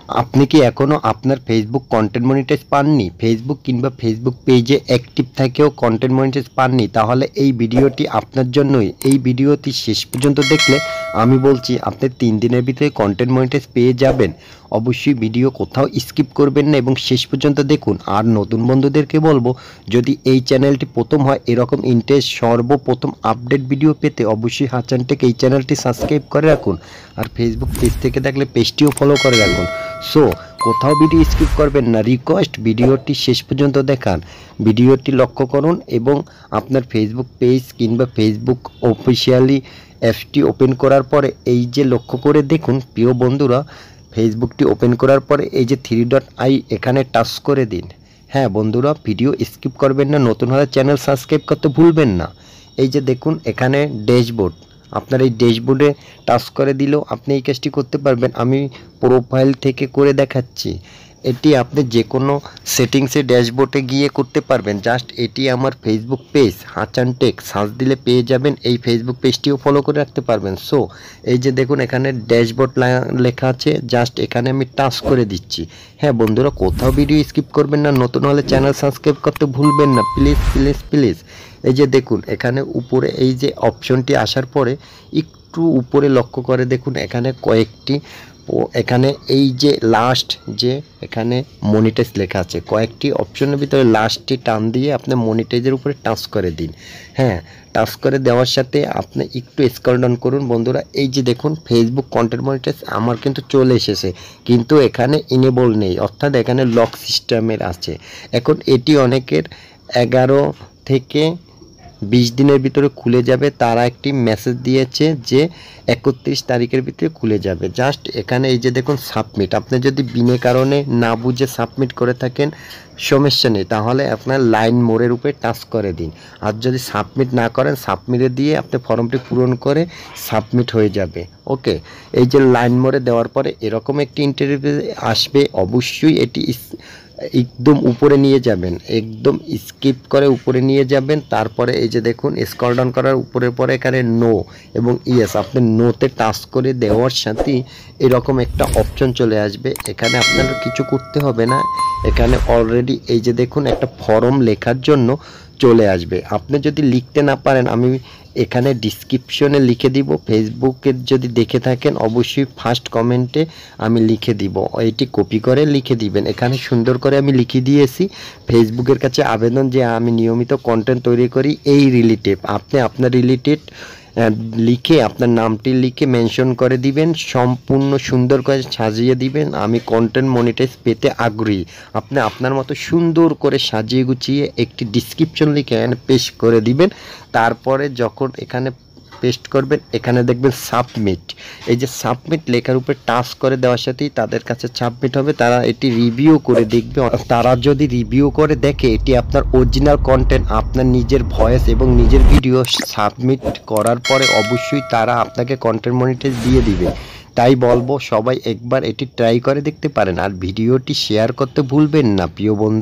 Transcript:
আপনি কি এখনো আপনার ফেসবুক কন্টেন্ট মনিটাইজ পাননি? ফেসবুক কিংবা ফেসবুক পেজে অ্যাক্টিভ থেকেও কন্টেন্ট মনিটাইজ পাননি? তাহলে এই ভিডিওটি আপনার জন্যই। এই ভিডিওটি শেষ পর্যন্ত দেখলে আমি বলছি আপনি 3 দিনের ভিতরে কন্টেন্ট মনিটাইজ পেয়ে যাবেন। অবশ্যই ভিডিও কোথাও স্কিপ করবেন না এবং শেষ পর্যন্ত দেখুন। আর নতুন বন্ধুদেরকে বলবো, যদি এই চ্যানেলটি প্রথম হয় এরকম ইন্টারেস্ট সর্বপ্রথম আপডেট ভিডিও পেতে অবশ্যই হাসান টেক এই চ্যানেলটি সাবস্ক্রাইব করে রাখুন। আর ফেসবুক পেজ থেকে দেখলে পেজটিও ফলো করে রাখুন। সো কোথাও ভিডিও স্কিপ করবেন না, রিকোয়েস্ট ভিডিওটি শেষ পর্যন্ত দেখান। ভিডিওটি লক্ষ্য করুন এবং আপনার ফেসবুক পেজ কিংবা ফেসবুক অফিসিয়ালি অ্যাপসটি ওপেন করার পরে এই যে লক্ষ্য করে দেখুন প্রিয় বন্ধুরা, ফেসবুকটি ওপেন করার পরে এই যে 3 ডট আই এখানে টাচ করে দিন। হ্যাঁ বন্ধুরা, ভিডিও স্কিপ করবেন না, নতুন হলে চ্যানেল সাবস্ক্রাইব করতে ভুলবেন না। এই যে দেখুন এখানে ড্যাশবোর্ড, আপনার এই ড্যাশবোর্ডে টাচ করে দিলেও আপনি এই কাজটি করতে পারবেন। আমি প্রোফাইল থেকে করে দেখাচ্ছি। এটি আপনি যে কোনো সেটিংসে ড্যাশবোর্ডে গিয়ে করতে পারবেন। জাস্ট এটি আমার Facebook page Hasan tech, search দিলে পেয়ে যাবেন। এই ফেসবুক পেজটিও ফলো করে রাখতে পারবেন। সো এই যে দেখুন এখানে ড্যাশবোর্ড লেখা আছে, জাস্ট এখানে আমি টাচ করে দিচ্ছি। হ্যাঁ বন্ধুরা, কোথাও ভিডিও স্কিপ করবেন না, নতুন হলে চ্যানেল সাবস্ক্রাইব করতে ভুলবেন না, প্লিজ প্লিজ প্লিজ। এই যে দেখুন এখানে উপরে এই যে অপশনটি আসার পরে একটু উপরে লক্ষ্য করে দেখুন এখানে কয়েকটি, এখানে এই যে লাস্ট যে এখানে মনিটাইজ লেখা আছে, কয়েকটি অপশনের ভিতরে লাস্টটি টান দিয়ে আপনি মনিটাইজের উপরে টাচ করে দিন। হ্যাঁ, টাচ করে দেওয়ার সাথে আপনি একটু স্ক্রল ডাউন করুন বন্ধুরা। এই যে দেখুন ফেসবুক কন্টেন্ট মনিটাইজ আমার কিন্তু চলে এসেছে, কিন্তু এখানে ইনেবল নেই, অর্থাৎ এখানে লক সিস্টেমের আছে। এখন এটি অনেকের 11 থেকে 20 দিনের ভিতরে খুলে যাবে। তারা একটি মেসেজ দিয়েছে যে 31 তারিখের ভিতরে খুলে যাবে। জাস্ট এখানে এই যে দেখুন সাবমিট, আপনি যদি বিনা কারণে না বুঝে সাবমিট করে থাকেন সমস্যা নেই, তাহলে আপনার লাইন মোড়ের উপরে টাচ করে দিন। আর যদি সাবমিট না করেন সাবমিটে দিয়ে আপনি ফর্মটি পূরণ করে সাবমিট হয়ে যাবে। ওকে, এই যে লাইন মোড়ে দেওয়ার পরে এরকম একটি ইন্টারভিউ আসবে। অবশ্যই এটি একদম উপরে নিয়ে যাবেন, একদম স্কিপ করে উপরে নিয়ে যাবেন। তারপরে এই যে দেখুন স্ক্রল ডাউন করার উপরের পরে এখানে নো এবং ইয়েস, আপনি নোতে টাচ করে দেওয়ার সাথে এরকম একটা অপশন চলে আসবে। এখানে আপনার কিছু করতে হবে না, এখানে অলরেডি এই যে দেখুন একটা ফর্ম লেখার জন্য চলে আসবে। আপনি যদি লিখতে না পারেন আমি এখানে ডিসক্রিপশনে লিখে দিব। ফেসবুকে যদি দেখে থাকেন অবশ্যই ফার্স্ট কমেন্টে আমি লিখে দিব, এটি কপি করে লিখে দিবেন। এখানে সুন্দর করে আমি লিখে দিয়েছি ফেসবুকের কাছে আবেদন যে আমি নিয়মিত কন্টেন্ট তৈরি করি এই রিলেটেড। আপনি আপনার রিলেটেড লিখে আপনার নামটি লিখে মেনশন করে দিবেন, সম্পূর্ণ সুন্দর করে সাজিয়ে দিবেন। আমি কন্টেন্ট মনিটাইজ পেতে আগ্রহী। আপনি আপনার মতো সুন্দর করে সাজিয়ে গুছিয়ে একটি ডিসক্রিপশন লিখে এখানে পেস্ট করে দিবেন। তারপরে যখন এখানে পেস্ট করবেন এখানে দেখবেন সাবমিট, এই যে সাবমিট লেখার উপরে টাচ করে দেওয়ার সাথেই তাদের কাছে সাবমিট হবে। তারা এটি রিভিউ করে দেখবে। তারা যদি রিভিউ করে দেখে এটি আপনার অরিজিনাল কন্টেন্ট, আপনার নিজের ভয়েস এবং নিজের ভিডিও সাবমিট করার পরে অবশ্যই তারা আপনাকে কন্টেন্ট মনিটাইজ দিয়ে দিবে। তাই বলবো সবাই একবার এটি ট্রাই করে দেখতে পারেন। আর ভিডিওটি শেয়ার করতে ভুলবেন না প্রিয় বন্ধু।